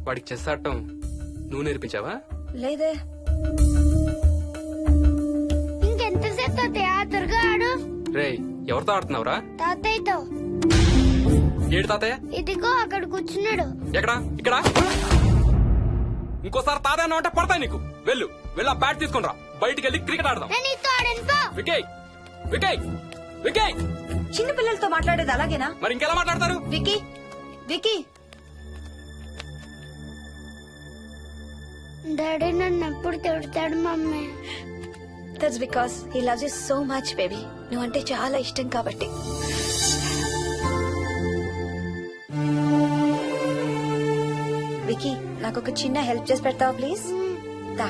వాడికి చెస్ ఆడటం నువ్వు నేర్పించావా? లేదే. ఇంకెంతసేపు తాతయ్య త్వరగా ఆడు. రేయ్ ఎవరితో ఆడుతున్నావురా? తాతయ్యతో. ఏడు తాతయ్య? ఇదిగో అక్కడ కూర్చున్నాడు. ఎక్కడా? ఇక్కడ. ఇంకోసారి తాతయ్య అంటే పడతాయి నీకు. వెళ్ళు వెళ్ళి ఆ బ్యాట్ తీసుకుని రా, బయటికి వెళ్ళి క్రికెట్ ఆడదాం. నేను నీతో ఆడను పో. వికయ్ వికయ్ వికయ్. చిన్న పిల్లలతో మాట్లాడేది అలాగేనా? మరి ఇంకెలా మాట్లాడతారు? Wiki wiki. డాడీ నన్ను ఎప్పుడు తిడతాడు mummy. That's because he loves you so much baby. నువ్వంటే చాలా ఇష్టం కాబట్టి. వికీ నాకు ఒక చిన్న హెల్ప్ చేసి పెడతావా ప్లీజ్? దా.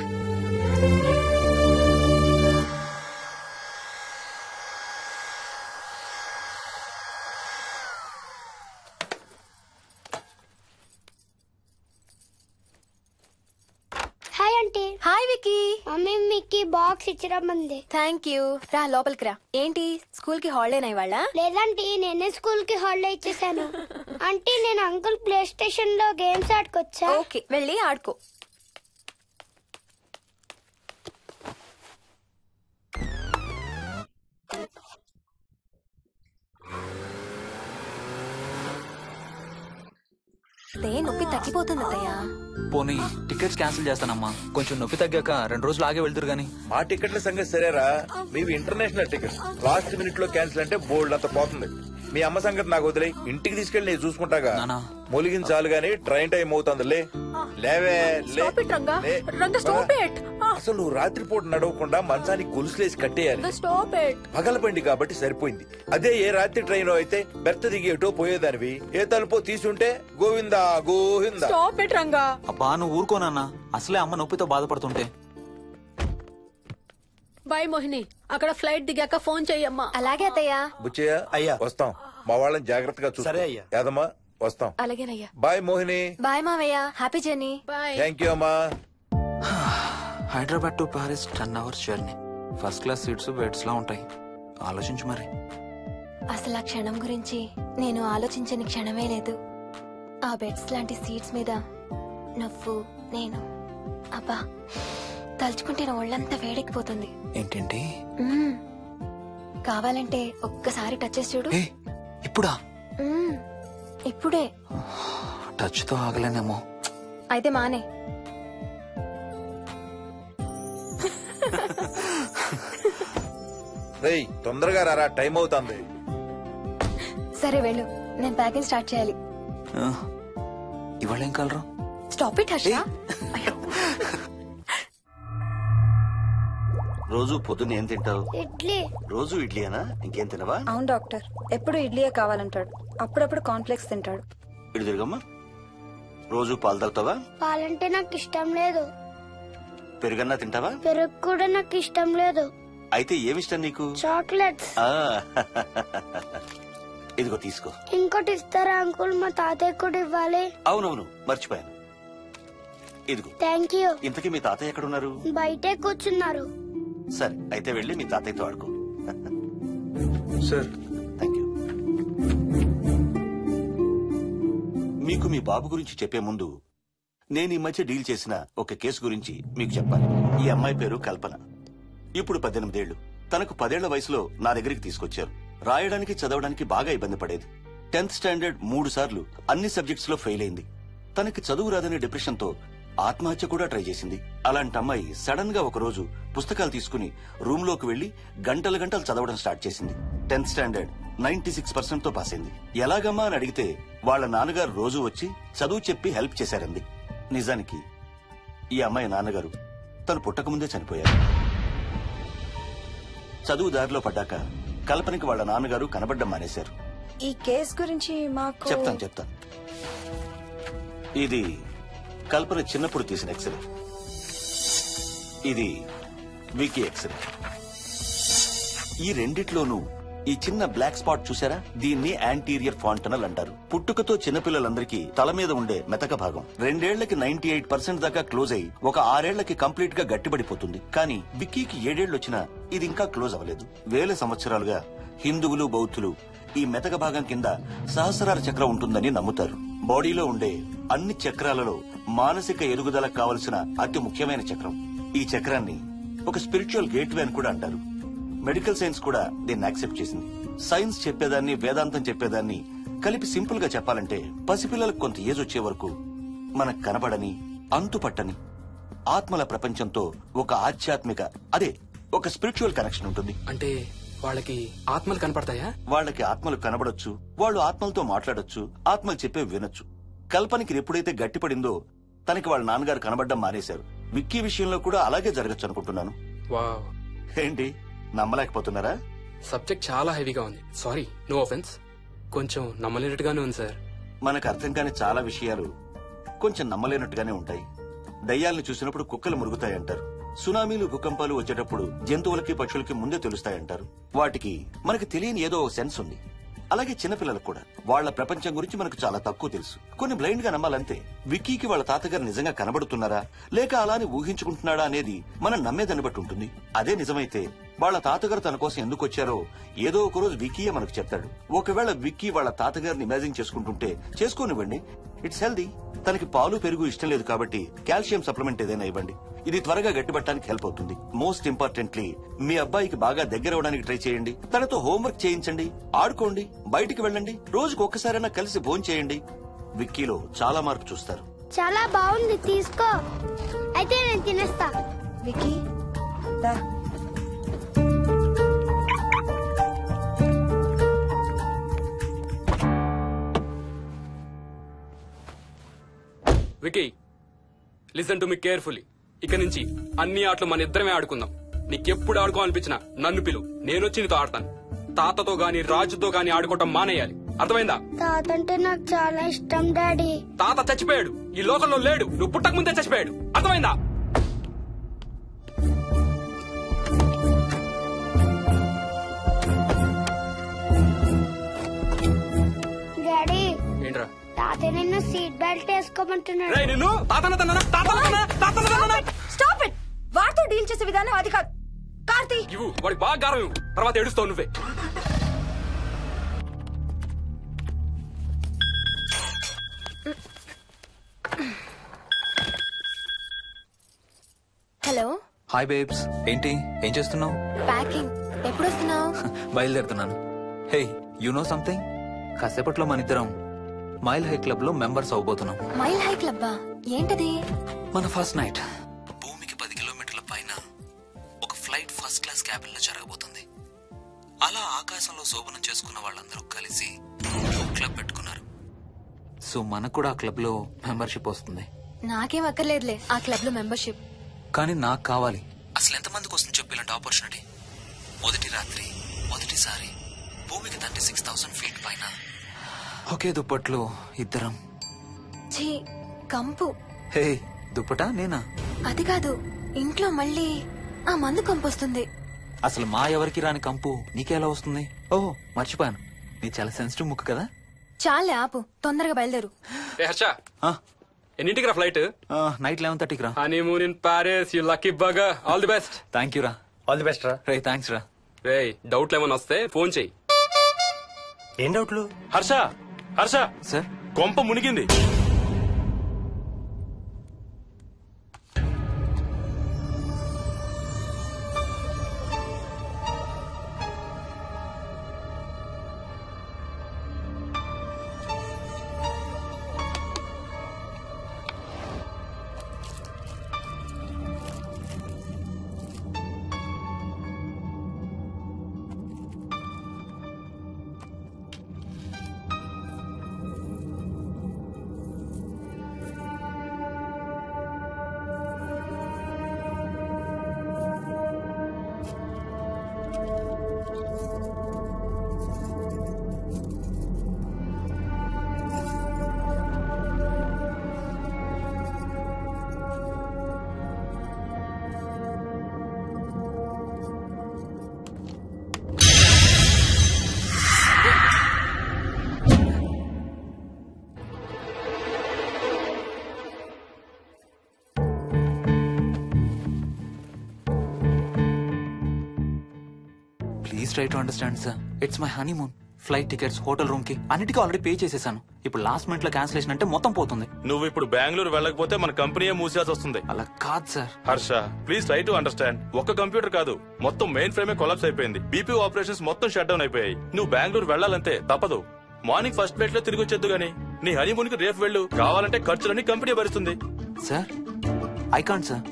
Hi aunty. Hi Vicky. Mummy మీకు బాక్స్ ఇచ్చిరమ్మంది. Thank you. రా లోపలికి రా. ఏంటి స్కూల్ కి హాలిడేనా ఇవాళ? లేదంటే నేనే స్కూల్ కి హాలిడే ఇచ్చేసాను. అంటే నేను అంకుల్ ప్లే స్టేషన్ లో గేమ్స్ ఆడుకోవచ్చా? ఓకే వెళ్ళి ఆడుకో. నొప్పి తగ్గిపోతుంది అత్తయ్య. పోనీ టికెట్స్ క్యాన్సిల్ చేస్తానమ్మా. కొంచెం నొప్పి తగ్గాక 2 రోజులు ఆగే వెళ్తురు గానీ. మా టికెట్ల సంగతి సరేరా, మీవి ఇంటర్నేషనల్ టికెట్స్. లాస్ట్ మినిట్ లో క్యాన్సిల్ అంటే బోల్డ్ అంత పోతుంది. మీ అమ్మ సంగతి నాకు వదిలే, ఇంటికి తీసుకెళ్లి నేను చూసుకుంటాగా. నానా మొలిగించాలు గాని ట్రైన్ టైం అవుతుంది. లేవే లే. అసలు నువ్వు రాత్రిపూట నడవకుండా మంచానికి గొలుసులేసి కట్టేయాలి. పగలబండి కాబట్టి సరిపోయింది. అదే ఏ రాత్రి ట్రైన్ అయితే బెర్త దిగి ఎటో పోయేదానివి. ఏ తలుపో తీసుంటే గోవిందా గోవిందా. అబ్బా నువ్వు ఊరుకోనన్నా, అసలే అమ్మ నొప్పితో బాధపడుతుంటే. బాయ్ మోహిని, అక్కడ ఫ్లైట్ దిగాక ఫోన్ చెయ్యమ్మా. అలాగే అత్తయ్య. బుచ్చయ్య అయ్యా వస్తాం. మా వాళ్ళని జాగ్రత్తగా చూసుకో. సరే అయ్యా. యాదమ్మా వస్తాం. అలాగేనయ్యా. బాయ్ మోహిని. బాయ్ మావయ్య. Happy journey. Bye. Thank you అమ్మా. Hyderabad to Paris 10 hours journey. First class seats beds లా ఉంటాయి. ఆలోచించు మరి. అసలు ఆ క్షణం గురించి నేను ఆలోచించని క్షణమే లేదు. ఆ బెడ్స్ లాంటి సీట్స్ మీద నువ్వు నేను. అబ్బా తలుచుకుంటే నా ఒళ్ళంతా వేడెక్కిపోతుంది. ఏంటేంటి? కావాలంటే ఒక్కసారి టచ్ చేసి చూడు. ఇప్పుడా? ఇప్పుడే. టచ్ తో ఆగలేనేమో. అయితే మానే. రేయ్ తొందరగా రారా, టైం అవుతుంది. సరే వెళ్ళు, నేను ప్యాకింగ్ స్టార్ట్ చేయాలి. ఇవాళ ఏం కలరు? Stop it Harsha. రోజు పొద్దున్న ఏం తింటావు? ఇడ్లీ. రోజు ఇడ్లీనా? ఇంకేం తినవా? అవును డాక్టర్, ఎప్పుడు ఇడ్లీయే కావాలంటాడు. అప్పుడప్పుడు కాన్ఫ్లెక్స్ తింటాడు. ఇటు తిరగమ్మా. రోజు పాలు తాగుతావా? పాలంటే నాకు ఇష్టం లేదు. పెరుగన్నా తింటావా? పెరుగు కూడా నాకు ఇష్టం లేదు. అయితే ఏమిష్టం నీకు? చాక్లెట్స్. ఇదిగో తీసుకో. ఇంకోటి ఇస్తారా అంకుల్? మా తాతయ్య కూడా ఇవ్వాలి. అవునవును మర్చిపోయాను. ఇదిగో. Thank you. ఇంతకీ మీ తాతయ్య ఎక్కడున్నారు? బయటే కూర్చున్నారు. సరే అయితే వెళ్ళి మీ తాతయ్యతో ఆడుకో. Sir thank you. మీకు మీ బాబు గురించి చెప్పే ముందు నేను ఈ మధ్య డీల్ చేసిన ఒక కేసు గురించి మీకు చెప్పాలి. ఈ అమ్మాయి పేరు కల్పన. ఇప్పుడు 18 ఏళ్లు. తనకు 10 ఏళ్ల వయసులో నా దగ్గరికి తీసుకొచ్చారు. రాయడానికి చదవడానికి బాగా ఇబ్బంది పడేది. 10th స్టాండర్డ్ 3 సార్లు అన్ని సబ్జెక్ట్స్ లో ఫెయిల్ అయింది. తనకి చదువు రాదనే డిప్రెషన్ తో ఆత్మహత్య కూడా ట్రై చేసింది. అలాంటి అమ్మాయి సడన్ గా ఒక రోజు పుస్తకాలు తీసుకుని రూమ్ లోకి వెళ్లి గంటలు గంటలు చదవడం స్టార్ట్ చేసింది. 10th స్టాండర్డ్ 96% తో పాస్ అయింది. ఎలాగమ్మా అని అడిగితే వాళ్ళ నాన్నగారు రోజు వచ్చి చదువు చెప్పి హెల్ప్ చేశారంది. నిజానికి ఈ అమ్మాయి నాన్నగారు తను పుట్టకముందే చనిపోయారు. చదువు దారిలో పడ్డాక కల్పనకి వాళ్ళ నాన్నగారు కనబడ్డం మానేశారు. ఈ కేసు గురించి మాకు చెప్తాను. ఇది కల్పన చిన్నప్పుడు తీసిన ఎక్స్రే. ఇది వికీ ఎక్స్రే. ఈ రెండిట్లోనూ ఈ చిన్న బ్లాక్ స్పాట్ చూసారా? దీన్ని యాంటీరియర్ ఫాంటనల్ అంటారు. పుట్టుకతో చిన్నపిల్లలందరికీ తల మీద ఉండే మెతక భాగం 2 ఏళ్లకి 98% దాకా క్లోజ్ అయి ఒక 6 ఏళ్లకి కంప్లీట్ గా గట్టిపడిపోతుంది. కానీ విక్కీకి 7 ఏళ్లు వచ్చినా ఇది ఇంకా క్లోజ్ అవ్వలేదు. వేల సంవత్సరాలుగా హిందువులు బౌద్ధులు ఈ మెతక భాగం కింద సహస్రార చక్రం ఉంటుందని నమ్ముతారు. బాడీలో ఉండే అన్ని చక్రాలలో మానసిక ఎదుగుదలకు కావలసిన అతి ముఖ్యమైన చక్రం. ఈ చక్రాన్ని ఒక స్పిరిచువల్ గేట్వే అని కూడా అంటారు. మెడికల్ సైన్స్ కూడా దీన్ని యాక్సెప్ట్ చేసింది. సైన్స్ చెప్పేదాన్ని, వేదాంతం చెప్పేదాన్ని కలిపి సింపుల్ గా చెప్పాలంటే, పసిపిల్లలకు కొంత ఏజ్ వచ్చే వరకు మనకు కనబడని, అంతుపట్టని ఆత్మల ప్రపంచంతో ఒక ఆధ్యాత్మిక, అదే ఒక స్పిరిచువల్ కనెక్షన్ ఉంటుంది. అంటే వాళ్ళకి ఆత్మలు కనపడతాయా? వాళ్ళకి ఆత్మలు కనబడొచ్చు, వాళ్ళు ఆత్మలతో మాట్లాడొచ్చు, ఆత్మలు చెప్పే వినొచ్చు. కల్పనకి ఎప్పుడైతే గట్టిపడిందో తనకి వాళ్ళ నాన్నగారు కనబడ్డం మానేశారు. విక్కీ విషయంలో కూడా అలాగే జరగచ్చు అనుకుంటున్నాను. వావ్, ఏంటి నమ్మలేకపోతున్నారా? సబ్జెక్ట్ చాలా హెవీగా ఉంది. Sorry, no offence. కొంచెం నమ్మలేనట్టుగానే ఉంది సార్. మనకు అర్థం కాని చాలా విషయాలు కొంచెం నమ్మలేనట్టుగానే ఉంటాయి. దయ్యాల్ని చూసినప్పుడు కుక్కలు మురుగుతాయంటారు. సునామీలు, భూకంపాలు వచ్చేటప్పుడు జంతువులకి, పక్షులకి ముందే తెలుస్తాయంటారు. వాటికి మనకు తెలియని ఏదో సెన్స్ ఉంది. అలాగే చిన్నపిల్లలకు కూడా వాళ్ళ ప్రపంచం గురించి మనకు చాలా తక్కువ తెలుసు. కొన్ని బ్లైండ్ గా నమ్మాలంతే. విక్కీకి వాళ్ళ తాతగారు నిజంగా కనబడుతున్నారా లేక అలానే ఊహించుకుంటున్నాడా అనేది మనం నమ్మేదాన్ని బట్టి ఉంటుంది. అదే నిజమైతే వాళ్ళ తాతగారు తన కోసం ఎందుకు వచ్చారో ఏదో ఒక రోజు విక్కీయే మనకు చెప్తాడు. ఒకవేళ విక్కీ వాళ్ళ తాతగారిని ఇమాజిన్ చేసుకుంటుంటే చేసుకోనివ్వండి, ఇట్స్ హెల్దీ. తనకి పాలు, పెరుగు ఇష్టం లేదు కాబట్టి కాల్షియం సప్లిమెంట్ ఏదైనా ఇవ్వండి. ఇది త్వరగా గట్టిపట్టడానికి హెల్ప్ అవుతుంది. మోస్ట్ ఇంపార్టెంట్లీ, మీ అబ్బాయికి బాగా దగ్గర అవడానికి ట్రై చేయండి. తనతో హోంవర్క్ చేయించండి, ఆడుకోండి, బయటికి వెళ్ళండి, రోజుకు ఒక్కసారైనా కలిసి భోజనం చేయండి. విక్కీలో చాలా మార్పు చూస్తారు. చాలా బాగుంది, తీసుకో. అయితే నేను తినేస్తా. వికీ దా. Vicky, listen to me carefully. ఇక నుంచి అన్ని ఆటలు మన ఇద్దరమే ఆడుకుందాం. నీకెప్పుడు ఆడుకోవాలనిపించినా నన్ను పిలు, నేనొచ్చి నీతో ఆడతాను. తాతతో గాని రాజుతో గాని ఆడుకోవటం మానేయాలి, అర్థమైందా? తాత అంటే నాకు చాలా ఇష్టం డాడీ. తాత చచ్చిపోయాడు, ఈ లోకంలో లేడు. నువ్వు పుట్టక ముందే చచ్చిపోయాడు, అర్థమైందా? డాడీ, ఏంట్రా? తాత నిన్ను సీట్ బెల్ట్ వేసుకోమంటున్నాడు. రేయ్, నిన్ను స్టాప్ ఇట్. వాడితో డీల్ చేసే విధానం అది కాదు. కార్తీ, ఇవ్వు, వాడికి బాగా గారం ఇవ్వు. తర్వాత ఏడుస్తావు నువ్వే. Hello, hi babes. ఏంటి, ఏం చేస్తున్నావు? ప్యాకింగ్. ఎప్పుడు వస్తున్నావు? బయలుదేరుతున్నాను. Hey, you know something? కాసేపట్లో మన ఇద్దరం మైల్ హై క్లబ్ లో మెంబర్స్ అవబోతున్నాం. మైల్ హై క్లబ్బా? ఏంటది? మన ఫస్ట్ నైట్ భూమికి 10 కిలోమీటర్ల పైన ఒక ఫ్లైట్ ఫస్ట్ క్లాస్ క్యాబిన్ లో జరగబోతుంది. అలా ఆకాశంలో శోభనం చేసుకున్న వాళ్ళందరూ కలిసి క్లబ్ పెట్టుకున్నారు. సో మనకు కూడా ఆ క్లబ్ లో మెంబర్షిప్ వస్తుంది. నాకేం అక్కర్లేదులే ఆ క్లబ్ లో మెంబర్షిప్. కానీ నాకు కావాలి. అసలు ఎంతమందికి వస్తుంది చెప్పు ఇలాంటి ఆపర్చునిటీ? మొదటి రాత్రి, మొదటిసారి భూమికి 36,000 ఫీట్ పైన ఒకే దుప్పట్లో ఇద్దరం. ఛీ, కంపు. హే, దుప్పటా నేనా? అది కాదు, ఇంట్లో మళ్ళీ ఆ మందు కంపొస్తుంది. అసలు మా ఎవరికి రాని కంపు నీకెలా వస్తుంది? ఓహో, మర్చిపోయాను, నీ చాలా సెన్సిటివ్ ముక్కు కదా. చాలే ఆపు, తొందరగా బయలుదేరు. రే హర్ష, ఆ, ఎన్నింటికి రా ఫ్లైట్? నైట్ 11:30కి రా. Honeymoon in Paris, you lucky bugger. All the best. Thank you రా. ఆల్ ది బెస్ట్ రా. రే, థ్యాంక్స్ రా. రే, డౌట్లు ఏమైనా వస్తే ఫోన్ చెయ్యి. ఏం డౌట్లు? హర్ష, హర్ష, సార్, కొంప మునిగింది. Please try to understand sir. It's my honeymoon. Flight tickets, hotel room కి అన్నిటికీ ఆల్రెడీ పే చేసేసాను. ఇప్పుడు లాస్ట్ మినిట్ లో క్యాన్సిలేషన్ అంటే మొత్తం పోతుంది. నువ్వు ఇప్పుడు బెంగళూరు వెళ్ళకపోతే మన కంపెనీయే మూసేయాల్సి వస్తుంది. అలా కాదు sir. Harsha, please try to understand. ఒక్క కంప్యూటర్ కాదు, మొత్తం మెయిన్ ఫ్రేమే కొలాప్స్ అయిపోయింది. బీపీ ఆపరేషన్స్ మొత్తం షట్ డౌన్ అయిపోయాయి. నువ్వు బెంగళూరు వెళ్ళాలంటే తప్పదు. మార్నింగ్ ఫస్ట్ ఫ్లైట్ లో తిరిగి వచ్చేద్దు గానీ నీ హనీమూన్ కి రేపు వెళ్ళు. కావాలంటే ఖర్చులన్నీ కంపెనీ భరిస్తుంది. Sir I can't sir.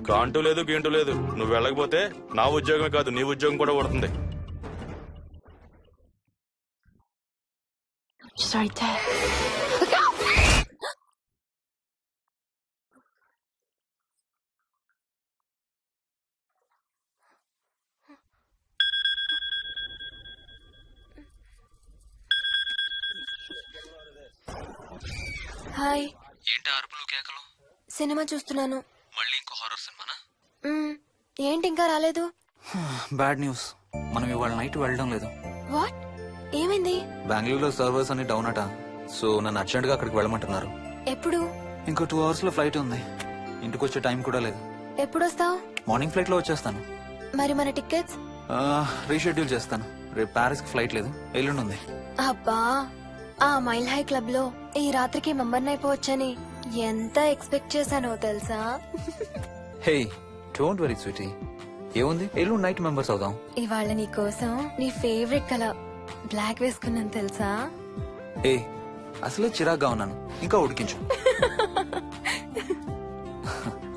కాంటూ లేదు గీంటూ లేదు. నువ్వు వెళ్ళకపోతే నా ఉద్యోగమే కాదు నీ ఉద్యోగం కూడా పడుతుంది. Right there. హాయ్. ఏంటి అరుపులు కేకలు? సినిమా చూస్తున్నాను. మళ్ళీ ఇంకో హారర్ సినిమానా? ఏంటి ఇంకా రాలేదు? బ్యాడ్ న్యూస్, మనం ఇవాళ నైట్ వెళ్ళడం లేదు. వాట్? ఏమైంది? బెంగళూరులో సర్వర్స్ అన్ని డౌన్ అట. సో నన్ను అర్జెంట్ గా అక్కడికి వెళ్ళమంటున్నారు. ఎప్పుడు? ఇంకో 2 hours లో ఫ్లైట్ ఉంది. ఇంటికి వచ్చే టైం కూడా లేదు. ఎప్పుడు వస్తావు? మార్నింగ్ ఫ్లైట్ లో వచ్చేస్తాను. మరి మన టికెట్స్? రీషెడ్యూల్ చేస్తాను. రేపు ప్యారిస్ కి ఫ్లైట్ లేదు, ఎల్లుండి ఉంది. అబ్బా, ఆ మైల్ హై క్లబ్ లో ఈ రాత్రికి మెంబర్ అయిపోవచ్చని ఎంత ఎక్స్పెక్ట్ చేశానో తెలుసా? హే డోంట్ వరీ స్వీటీ, ఏముంది, ఎల్లుండి నైట్ మెంబర్స్ అవుదాం. ఇవాళ నీ కోసం నీ ఫేవరెట్ కలర్ బ్లాక్ వేసుకున్నాను తెలుసా? ఏ అసలే చిరాగ్గా ఉన్నాను, ఇంకా ఉడికించు.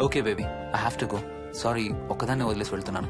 Okay baby, I have to go. Sorry, ఒక్కదాన్ని వదిలేసి వెళ్తున్నాను.